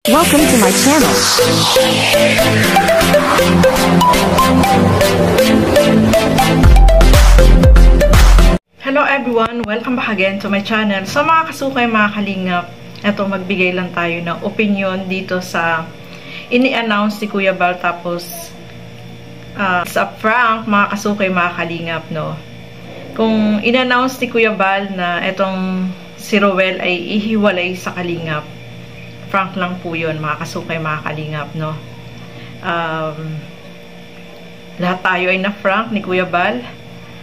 Welcome to my channel. Hello everyone! Welcome back again to my channel. So mga kasukay, mga kalingap, eto magbigay lang tayo ng opinion dito sa ini-announce ni Kuya Bal, tapos sa prank, mga kasukay, mga kalingap, no? Kung in-announce ni Kuya Bal na etong si Rowel ay ihiwalay sa kalingap, prank lang po yun, mga kasukay, mga kalingap, no? Lahat tayo ay na-prank ni Kuya Bal.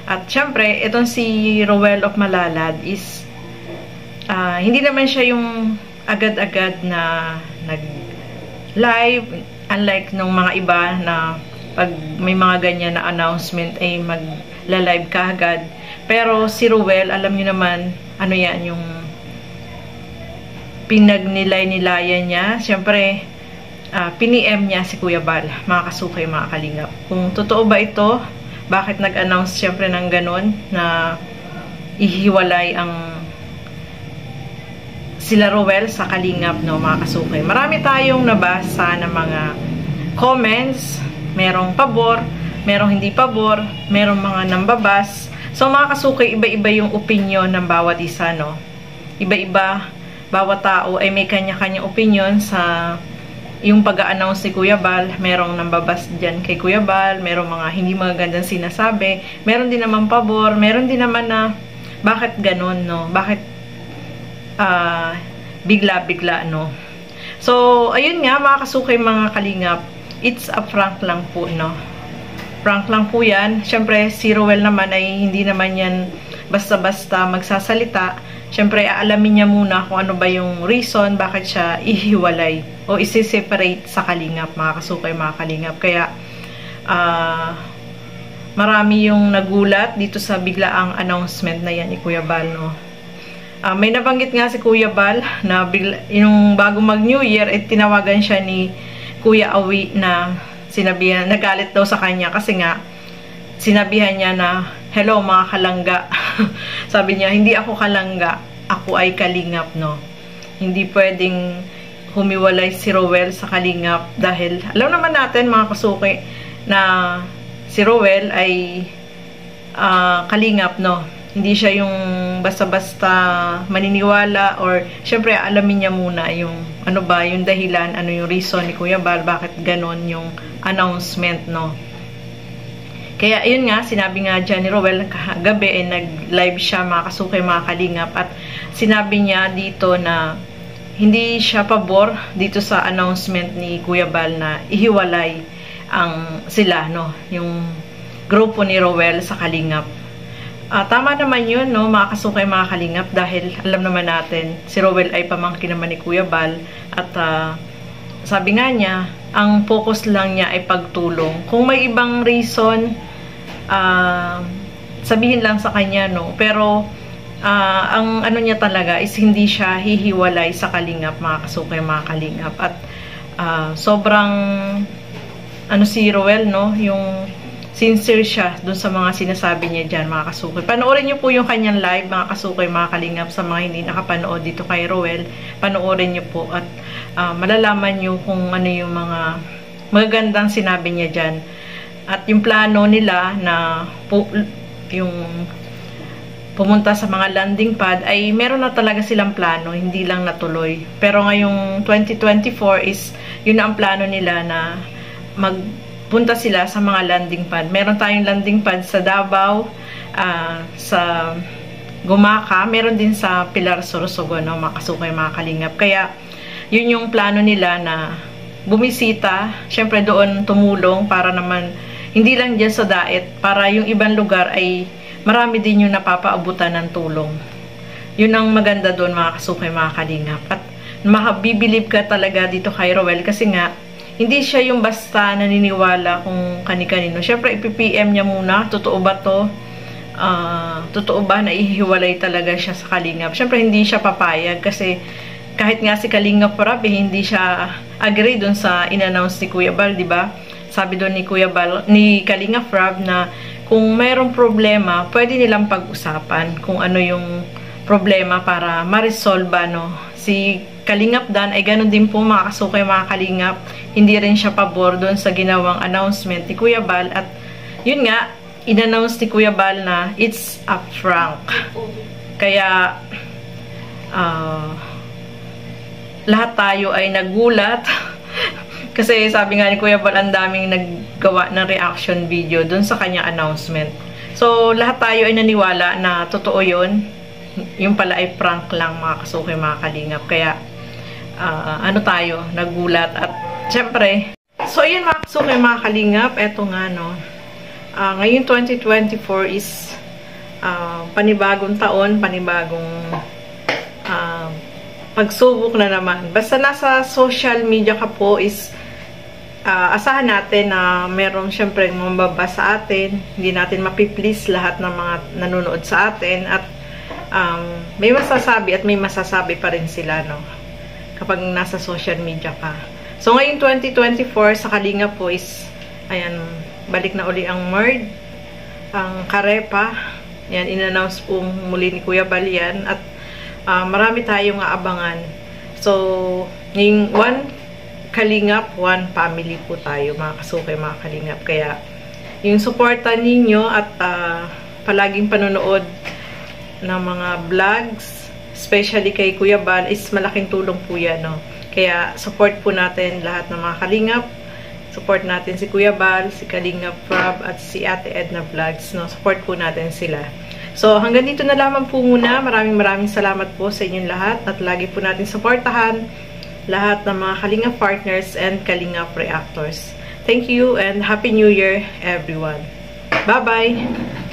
At syempre, itong si Rowel of Malalad is hindi naman siya yung agad-agad na nag-live, unlike nung mga iba na pag may mga ganyan na announcement ay mag-live ka agad. Pero si Rowel, alam nyo naman, ano yan, yung pinagnilay-nilayan niya. Syempre, piniem niya si Kuya Bal, mga kasukay, mga kalingap. Kung totoo ba ito, bakit nag-announce syempre ng ganun na ihiwalay ang sila Rowel sa kalingap, no, mga kasukay. Marami tayong nabasa ng mga comments, merong pabor, merong hindi pabor, merong mga nambabas. So mga kasukay, iba-iba yung opinion ng bawat isa, no. Iba-iba, bawat tao ay may kanya-kanya opinion sa yung pag-a-announce ni Kuya Bal. Merong nambabas dyan kay Kuya Bal, merong mga hindi magandang sinasabi, meron din naman pabor, meron din naman na bakit ganun, no? Bakit bigla-bigla, no? So, ayun nga, mga kasukay, mga kalingap, it's a prank lang po, no? Prank lang po yan. Siyempre, si Rowel naman ay hindi naman yan basta-basta magsasalita. Siyempre, aalamin niya muna kung ano ba yung reason bakit siya ihiwalay o isi-separate sa kalingap, mga kasukay, mga kalingap. Kaya, marami yung nagulat dito sa biglaang announcement na yan ni Kuya Bal, no? May nabanggit nga si Kuya Bal na yung bago mag-New Year, tinawagan siya ni Kuya Awi na sinabihan, nagalit daw sa kanya kasi nga, sinabihan niya na, hello mga kalangga. Sabi niya, hindi ako kalangga, ako ay kalingap, no? Hindi pwedeng humiwalay si Rowel sa kalingap dahil, alam naman natin, mga kasuki, na si Rowel ay kalingap, no? Hindi siya yung basta-basta maniniwala, or syempre alamin niya muna yung ano ba, yung dahilan, ano yung reason ni Kuya Bal, bakit ganon yung announcement, no? Kaya, ayun nga, sinabi nga dyan ni Rowel, kagabi, nag-live siya, mga kasukay, mga kalingap, at sinabi niya dito na hindi siya pabor dito sa announcement ni Kuya Bal na ihiwalay ang sila, no, yung grupo ni Rowel sa kalingap. Tama naman yun, no, mga kasukay, mga kalingap, dahil alam naman natin, si Rowel ay pamangkin naman ni Kuya Bal, at sabi nga niya, ang focus lang niya ay pagtulong. Kung may ibang reason, sabihin lang sa kanya, no? Pero, ang ano niya talaga is hindi siya hihiwalay sa kalingap, mga kasukay, mga kalingap. At sobrang, ano si Rowel, no? Yung sincere siya dun sa mga sinasabi niya dyan, mga kasukay. Panoorin niyo po yung kanyang live, mga kasukay, mga kalingap, sa mga hindi nakapanood dito kay Rowel. Panoorin niyo po at malalaman niyo kung ano yung mga magagandang sinabi niya dyan. At yung plano nila na yung pumunta sa mga landing pad ay meron na talaga silang plano, hindi lang natuloy. Pero ngayong 2024 is yun na ang plano nila na magpunta sila sa mga landing pad. Meron tayong landing pad sa Davao, sa Gumaca, meron din sa Pilar, Sorsogon, no, mga kasukay, mga kalingap. Kaya yun yung plano nila na bumisita, syempre doon tumulong para naman hindi lang dyan sa Daet, para yung ibang lugar ay marami din yung napapaabutan ng tulong. Yun ang maganda doon, mga kasukay, mga kalingap. At makabibilib ka talaga dito kay Rowel kasi nga, hindi siya yung basta naniniwala kung kani-kanino. Syempre, ipipm niya muna, totoo ba to? Totoo ba na ihiwalay talaga siya sa kalingap? Syempre, hindi siya papayag kasi kahit nga si Kalingap Rab, hindi siya agree dun sa in-announce ni Kuya Bal, di ba? Sabi doon ni Kuya Bal, ni Kalingap Rab, na kung mayroong problema, pwede nilang pag-usapan kung ano yung problema para ma-resolve, no? Si Kalingap Dan ay ganun din po mga kasukay, mga kalingap. Hindi rin siya pabor doon sa ginawang announcement ni Kuya Bal. At yun nga, in-announce ni Kuya Bal na it's a prank. Kaya lahat tayo ay nagulat. Kasi sabi nga ni Kuya Bal, ang daming naggawa ng reaction video dun sa kanyang announcement. So, lahat tayo ay naniwala na totoo yun. Yung pala ay prank lang mga kasukay, mga kalingap. Kaya, ano tayo, nagulat. At, syempre, so, yun mga kasukay, mga kalingap. Eto nga, no. Ngayon, 2024 is panibagong taon, panibagong pagsubok na naman. Basta nasa social media ka po is asahan natin na merong syempre mambaba sa atin. Hindi natin mapiplease lahat ng mga nanonood sa atin. At may masasabi at may masasabi pa rin sila, no? Kapag nasa social media ka. So, ngayon 2024 sa Kalingap po is, ayan, balik na uli ang MERD, ang Karepa. Yan, in-announce po muli ni Kuya Bal yan. At marami tayong aabangan. So, yung one Kalingap, one family po tayo, mga kasukay, mga kalingap. Kaya, yung suporta ninyo at palaging panonood ng mga vlogs, especially kay Kuya Bal, is malaking tulong po yan, no? Kaya, support po natin lahat ng mga kalingap. Support natin si Kuya Bal, si Kalingap Rob, at si Ate Edna Vlogs, no? Support po natin sila. So, hanggang dito na lamang po muna. Maraming salamat po sa inyong lahat at lagi po natin supportahan lahat ng mga Kalingap partners and Kalingap reactors. Thank you and Happy New Year, everyone. Bye-bye!